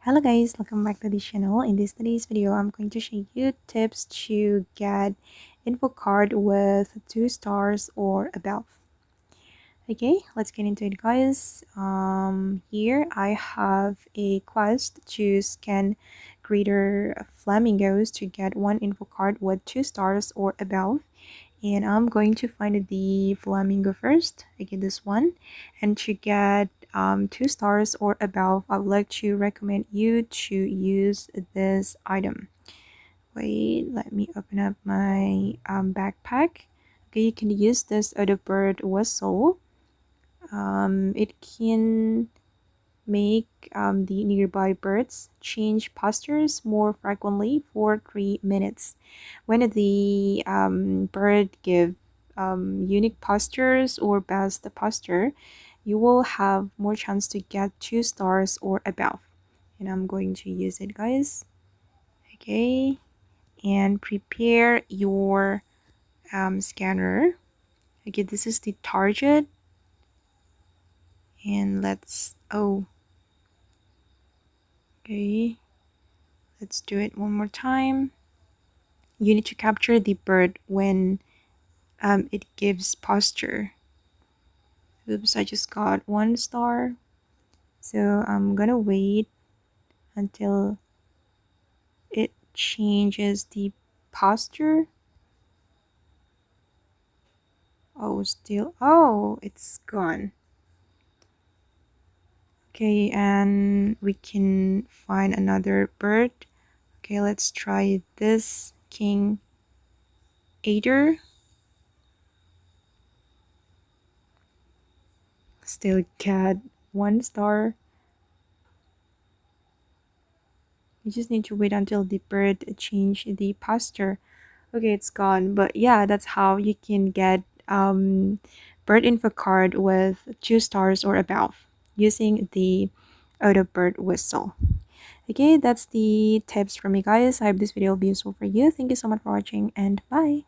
Hello guys, welcome back to the channel. In today's video, I'm going to show you tips to get info card with 2 stars or above. Okay, let's get into it guys. Here I have a quest to scan greater flamingos to get 1 info card with 2 stars or above. And I'm going to find the flamingo first. I get this one, and to get 2 stars or above, I would like to recommend you to use this item. Wait, let me open up my backpack. Okay, you can use this other bird whistle. It can make the nearby birds change postures more frequently for 3 minutes. When the bird give unique postures or best posture, you will have more chance to get 2 stars or above. And I'm going to use it guys. Okay, and prepare your scanner. Okay, this is the target, and okay, let's do it one more time. You need to capture the bird when it gives posture. Oops, I just got 1 star. So I'm gonna wait until it changes the posture. Oh, it's gone. Okay, and we can find another bird. Okay, let's try this king Aider. Still got 1 star. You just need to wait until the bird change the posture. Okay, it's gone. But yeah, that's how you can get bird info card with 2 stars or above using the auto bird whistle. Okay, that's the tips from me guys. I hope this video will be useful for you. Thank you so much for watching, and bye.